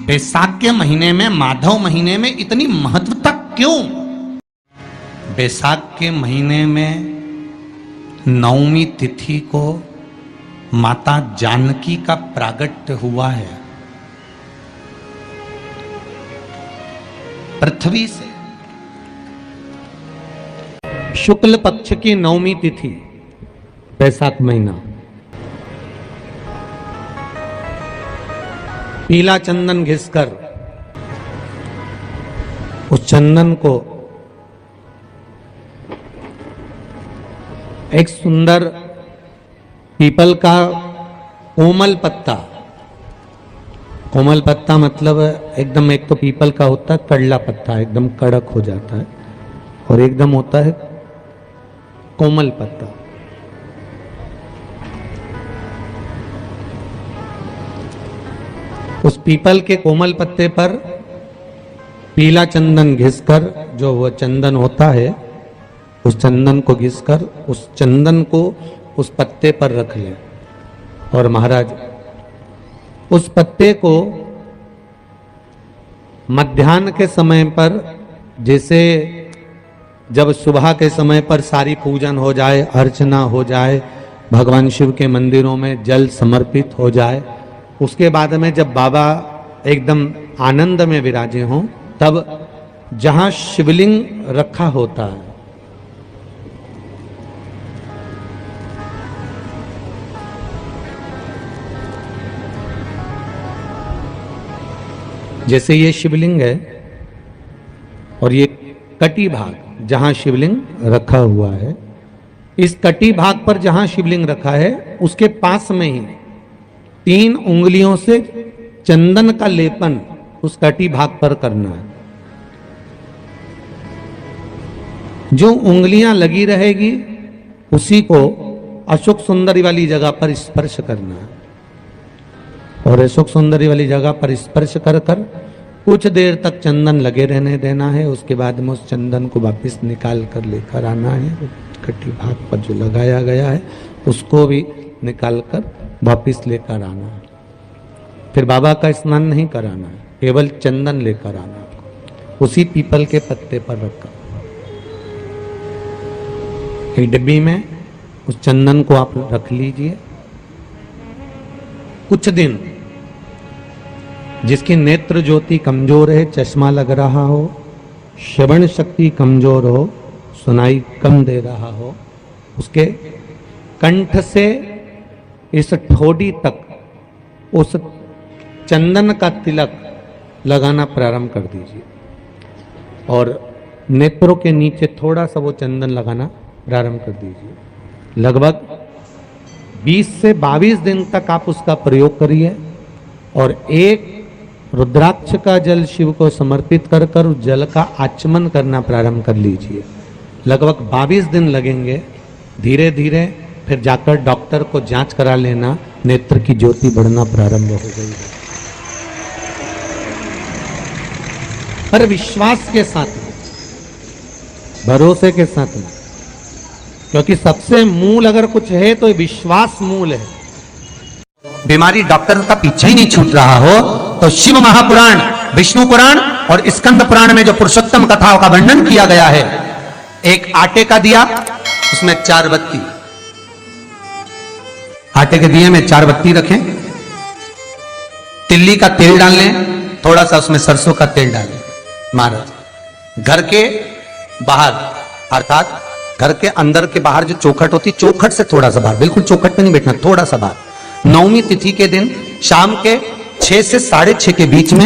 बैसाख के महीने में, माधव महीने में इतनी महत्वता क्यों? बैसाख के महीने में नवमी तिथि को माता जानकी का प्रागट्य हुआ है। पृथ्वी से शुक्ल पक्ष की नवमी तिथि, बैसाख महीना, पीला चंदन घिसकर उस चंदन को एक सुंदर पीपल का कोमल पत्ता, कोमल पत्ता मतलब एकदम, एक तो पीपल का होता है कड़ला पत्ता, एकदम कड़क हो जाता है, और एकदम होता है कोमल पत्ता। उस पीपल के कोमल पत्ते पर पीला चंदन घिसकर, जो वह चंदन होता है, उस चंदन को घिसकर उस चंदन को उस पत्ते पर रख ले। और महाराज उस पत्ते को मध्याह्न के समय पर, जैसे जब सुबह के समय पर सारी पूजन हो जाए, अर्चना हो जाए, भगवान शिव के मंदिरों में जल समर्पित हो जाए, उसके बाद में जब बाबा एकदम आनंद में विराजे हों, तब जहां शिवलिंग रखा होता है, जैसे ये शिवलिंग है और ये कटी भाग जहां शिवलिंग रखा हुआ है, इस कटी भाग पर जहां शिवलिंग रखा है उसके पास में ही 3 उंगलियों से चंदन का लेपन उस कटी भाग पर करना है। जो उंगलियां लगी रहेगी उसी को अशोक सुंदरी वाली जगह पर स्पर्श करना है, और अशोक सुंदरी वाली जगह पर स्पर्श कर कर कुछ देर तक चंदन लगे रहने देना है। उसके बाद में उस चंदन को वापस निकाल कर लेकर आना है। कटी भाग पर जो लगाया गया है उसको भी निकाल कर वापस लेकर आना है। फिर बाबा का स्नान नहीं कराना है, केवल चंदन लेकर आना है, उसी पीपल के पत्ते पर रखकर। एक डिब्बी में उस चंदन को आप रख लीजिए। कुछ दिन जिसकी नेत्र ज्योति कमजोर है, चश्मा लग रहा हो, श्रवण शक्ति कमजोर हो, सुनाई कम दे रहा हो, उसके कंठ से इस ठोड़ी तक उस चंदन का तिलक लगाना प्रारंभ कर दीजिए, और नेत्रों के नीचे थोड़ा सा वो चंदन लगाना प्रारंभ कर दीजिए। लगभग 20 से 22 दिन तक आप उसका प्रयोग करिए, और एक रुद्राक्ष का जल शिव को समर्पित कर कर उस जल का आचमन करना प्रारंभ कर लीजिए। लगभग 22 दिन लगेंगे। धीरे धीरे फिर जाकर डॉक्टर को जांच करा लेना, नेत्र की ज्योति बढ़ना प्रारंभ हो गई है। पर विश्वास के साथ में, भरोसे के साथ में, क्योंकि सबसे मूल अगर कुछ है तो विश्वास मूल है। बीमारी डॉक्टर का पीछे ही नहीं छूट रहा हो तो शिव महापुराण, विष्णु पुराण और स्कंद पुराण में जो पुरुषोत्तम कथाओं का वर्णन किया गया है, एक आटे का दिया, उसमें 4 बत्ती, आटे के दिए में 4 बत्ती रखें, तिल्ली का तेल डाल लें, थोड़ा सा उसमें सरसों का तेल डालें। महाराज घर के बाहर, अर्थात घर के अंदर के बाहर जो चौखट होती, चौखट से थोड़ा सा बाहर, बिल्कुल चौखट पे नहीं बैठना, थोड़ा सा बाहर, नवमी तिथि के दिन शाम के 6 से 6:30 के बीच में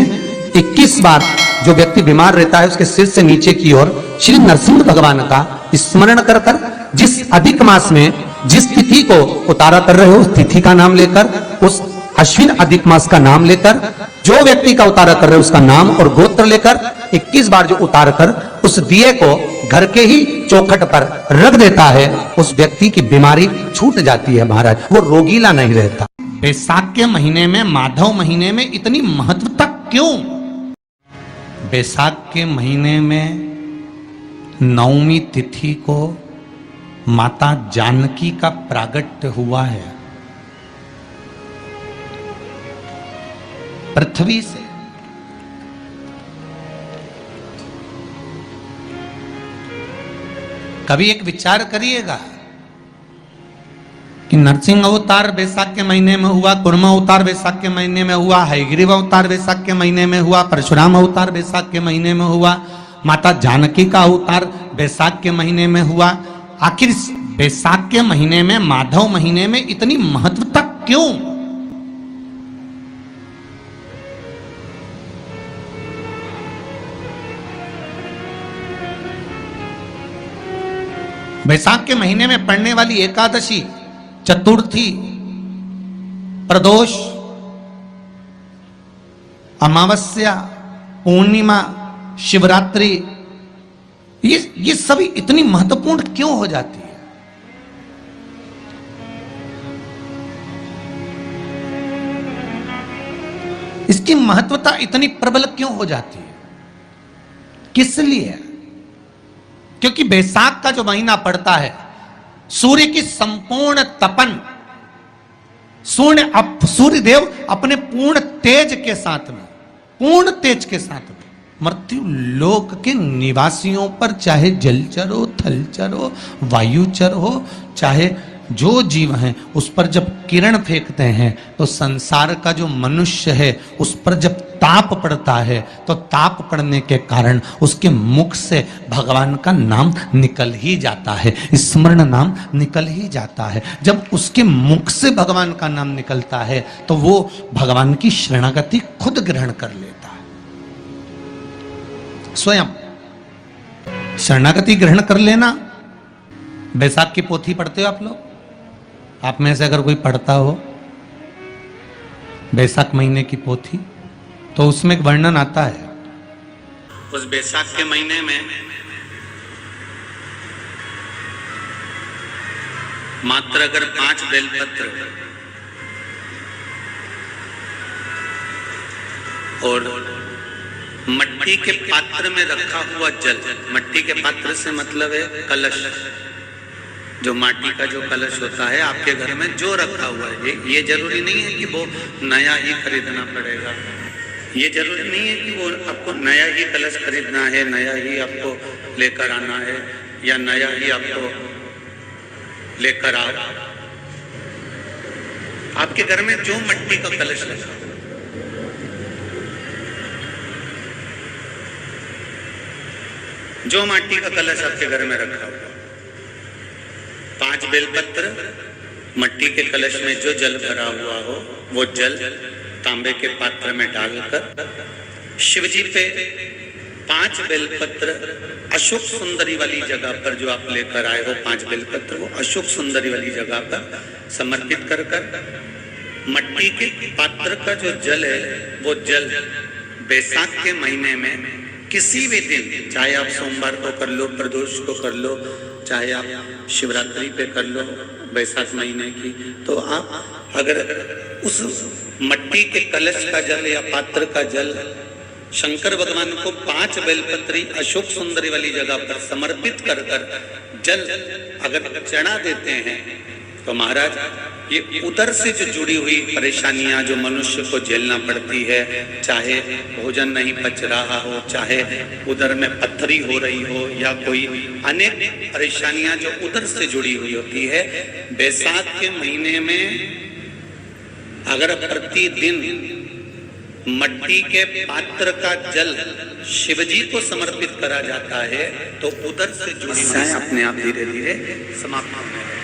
21 बार जो व्यक्ति बीमार रहता है उसके सिर से नीचे की ओर श्री नरसिंह भगवान का स्मरण कर कर, जिस अधिक मास में जिस तिथि को उतारा कर रहे हो उस तिथि का नाम लेकर, उस अश्विन अधिक मास का नाम लेकर, जो व्यक्ति का उतारा कर रहे हो उसका नाम और गोत्र लेकर 21 बार जो उतार कर उस दिए को घर के ही चौखट पर रख देता है, उस व्यक्ति की बीमारी छूट जाती है महाराज, वो रोगीला नहीं रहता। बैसाख के महीने में, माधव महीने में इतनी महत्वता क्यों? बैसाख के महीने में नवमी तिथि को माता जानकी का प्रागट्य हुआ है। पृथ्वी से कभी एक विचार करिएगा कि नरसिंह अवतार बैसाख के महीने में हुआ, कुर्मा अवतार बैसाख के महीने में हुआ, हयग्रीव अवतार बैसाख के महीने में हुआ, परशुराम अवतार बैसाख के महीने में हुआ, माता जानकी का अवतार बैसाख के महीने में हुआ। आखिर बैसाख के महीने में, माधव महीने में इतनी महत्वता क्यों? बैसाख के महीने में पड़ने वाली एकादशी, चतुर्थी, प्रदोष, अमावस्या, पूर्णिमा, शिवरात्रि, ये सभी इतनी महत्वपूर्ण क्यों हो जाती है? इसकी महत्वता इतनी प्रबल क्यों हो जाती है? किस लिए? क्योंकि बैसाख का जो महीना पड़ता है, सूर्य की संपूर्ण तपन, सूर्य देव अपने पूर्ण तेज के साथ में, पूर्ण तेज के साथ में मृत्यु लोक के निवासियों पर, चाहे जलचर हो, थलचर हो, वायुचर हो, चाहे जो जीव हैं, उस पर जब किरण फेंकते हैं तो संसार का जो मनुष्य है उस पर जब ताप पड़ता है तो ताप पड़ने के कारण उसके मुख से भगवान का नाम निकल ही जाता है, स्मरण नाम निकल ही जाता है। जब उसके मुख से भगवान का नाम निकलता है तो वो भगवान की शरणागति खुद ग्रहण कर लेता है, स्वयं शरणागति ग्रहण कर लेना। बैसाख की पोथी पढ़ते हो आप लोग? आप में से अगर कोई पढ़ता हो बैसाख महीने की पोथी, तो उसमें एक वर्णन आता है। उस बैसाख के महीने में मात्र अगर 5 बेलपत्र और मट्टी के पात्र में रखा हुआ जल, मट्टी के पात्र से मतलब है कलश, जो माटी का जो कलश होता है आपके घर में जो रखा हुआ है, ये जरूरी नहीं है कि वो नया ही खरीदना पड़ेगा, ये जरूरी नहीं है कि वो आपको नया ही कलश खरीदना है, नया ही आपको लेकर आना है, या नया ही आपको लेकर आओ। आपके घर में जो मिट्टी का कलश लगा, जो माटी का कलश आपके घर में रखा हुआ, 5 बेलपत्र, मट्टी के कलश में जो जल भरा हुआ हो वो जल तांबे के पात्र में डालकर शिवजी पे 5 बेलपत्र अशोक सुंदरी वाली जगह पर, जो आप लेकर आए हो 5 बेलपत्र, वो अशोक सुंदरी वाली जगह पर समर्पित कर मट्टी के पात्र का जो जल है वो जल बैसाख के महीने में किसी भी दिन, चाहे आप सोमवार को कर लो, प्रदोष को कर लो, चाहे आप शिवरात्रि पे कर लो बैसाख महीने की, तो आप अगर उस मट्टी के कलश का जल या पात्र का जल शंकर भगवान को 5 बेलपत्री अशोक सुंदरी वाली जगह पर समर्पित कर जल अगर चढ़ा देते हैं तो महाराज ये उदर से जो जुड़ी हुई परेशानियां जो मनुष्य को झेलना पड़ती है, चाहे भोजन नहीं पच रहा हो, चाहे उदर में पत्थरी हो रही हो, या कोई अनेक परेशानियां जो उदर से जुड़ी हुई होती है, बैसाख के महीने में अगर प्रतिदिन मट्टी के पात्र का जल शिवजी को समर्पित करा जाता है तो उदर से जुड़ी समस्याएं अपने आप धीरे धीरे समाप्त होने लगती हैं।